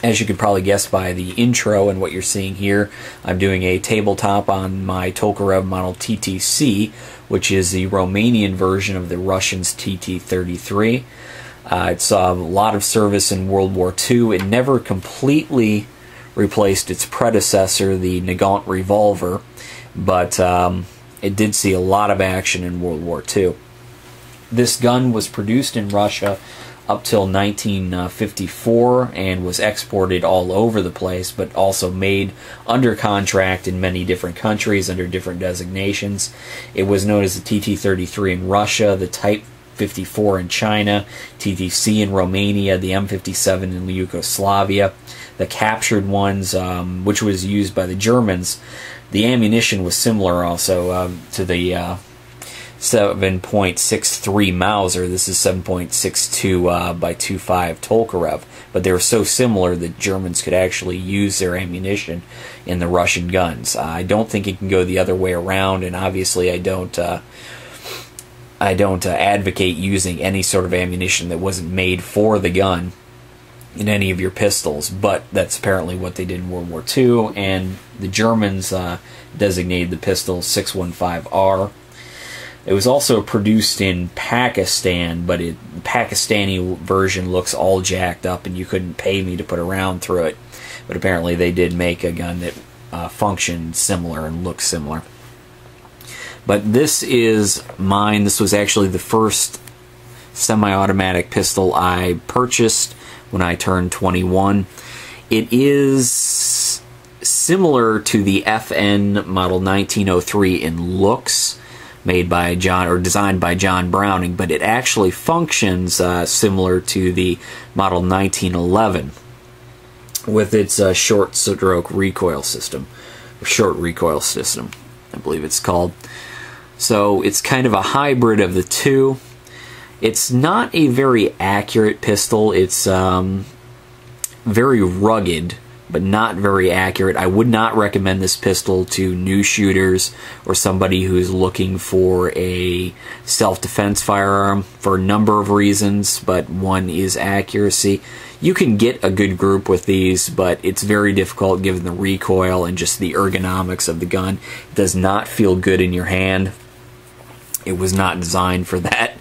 As you could probably guess by the intro and what you're seeing here, I'm doing a tabletop on my Tokarev model TTC, which is the Romanian version of the Russians' TT-33. It saw a lot of service in World War II. It never completely replaced its predecessor, the Nagant revolver, but it did see a lot of action in World War II. This gun was produced in Russia up till 1954 and was exported all over the place, but also made under contract in many different countries under different designations. It was known as the TT-33 in Russia, the Type 54 in China, TTC in Romania, the M57 in Yugoslavia. The captured ones, which was used by the Germans, the ammunition was similar also to the 7.63 Mauser. This is 7.62 by 2.5 Tokarev, but they were so similar that Germans could actually use their ammunition in the Russian guns. I don't think it can go the other way around, and obviously I don't advocate using any sort of ammunition that wasn't made for the gun in any of your pistols, but that's apparently what they did in World War II, and the Germans designated the pistol 615R. It was also produced in Pakistan, but the Pakistani version looks all jacked up and you couldn't pay me to put a round through it. But apparently they did make a gun that functioned similar and looked similar. But this is mine. This was actually the first semi-automatic pistol I purchased when I turned 21. It is similar to the FN model 1903 in looks, made by John, or designed by John Browning, but it actually functions similar to the model 1911 with its short stroke recoil system, or short recoil system, I believe it's called. So it's kind of a hybrid of the two. It's not a very accurate pistol. It's very rugged, but not very accurate. I would not recommend this pistol to new shooters or somebody who's looking for a self-defense firearm for a number of reasons, but one is accuracy. You can get a good group with these, but it's very difficult given the recoil and just the ergonomics of the gun. It does not feel good in your hand. It was not designed for that.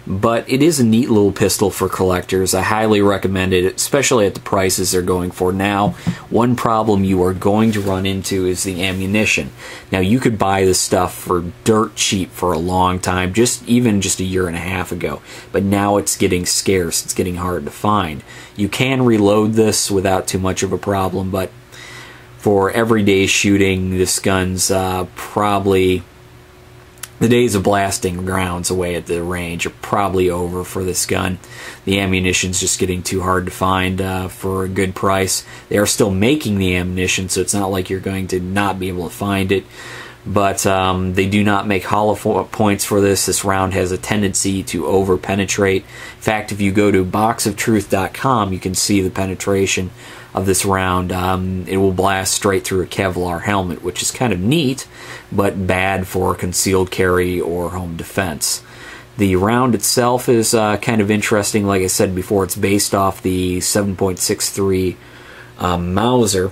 But it is a neat little pistol for collectors. I highly recommend it, especially at the prices they're going for now. One problem you are going to run into is the ammunition. Now, you could buy this stuff for dirt cheap for a long time, even just a year and a half ago. But now it's getting scarce. It's getting hard to find. You can reload this without too much of a problem, but for everyday shooting, this gun's probably... The days of blasting rounds away at the range are probably over for this gun. The ammunition's just getting too hard to find for a good price. They are still making the ammunition, so it's not like you're going to not be able to find it. But they do not make hollow points for this. This round has a tendency to over-penetrate. In fact, if you go to boxoftruth.com, you can see the penetration of this round. It will blast straight through a Kevlar helmet, which is kind of neat, but bad for concealed carry or home defense. The round itself is kind of interesting. Like I said before, it's based off the 7.63 Mauser,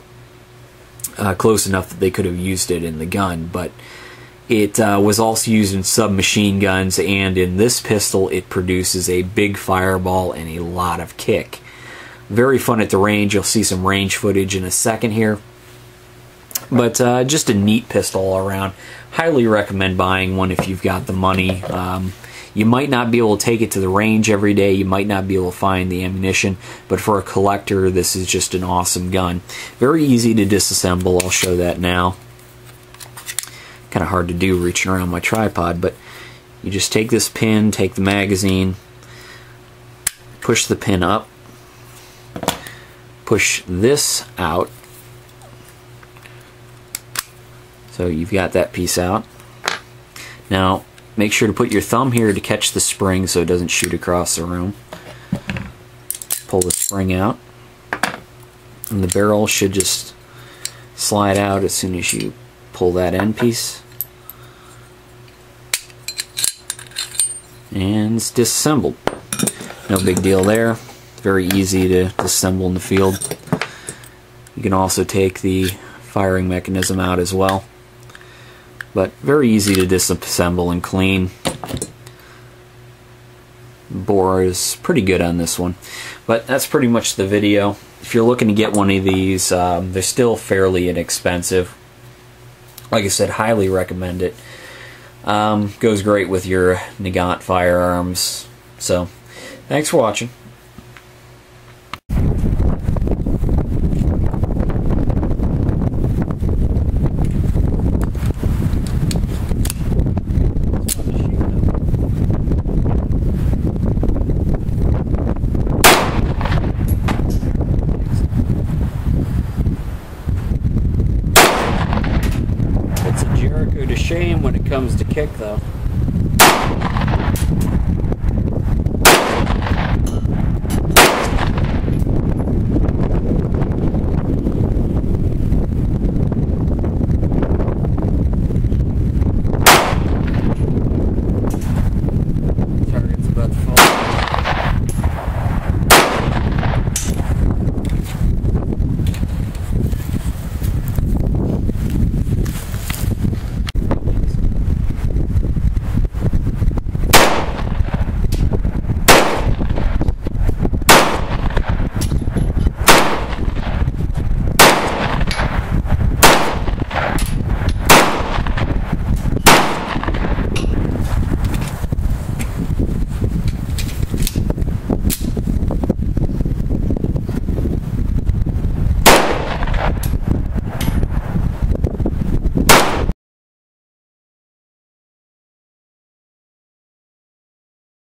close enough that they could have used it in the gun, but it was also used in submachine guns, and in this pistol it produces a big fireball and a lot of kick. Very fun at the range. You'll see some range footage in a second here. But just a neat pistol all around. Highly recommend buying one if you've got the money. You might not be able to take it to the range every day. You might not be able to find the ammunition. But for a collector, this is just an awesome gun. Very easy to disassemble. I'll show that now. Kind of hard to do reaching around my tripod. But you just take this pin, take the magazine, push the pin up. Push this out, so you've got that piece out. Now make sure to put your thumb here to catch the spring so it doesn't shoot across the room. Pull the spring out, and the barrel should just slide out as soon as you pull that end piece, and it's disassembled. No big deal there. Very easy to disassemble in the field. You can also take the firing mechanism out as well. But very easy to disassemble and clean. Bore is pretty good on this one. But that's pretty much the video. If you're looking to get one of these, they're still fairly inexpensive. Like I said, highly recommend it. Goes great with your Nagant firearms. So, thanks for watching. It's a Jericho to shame when it comes to kick, though.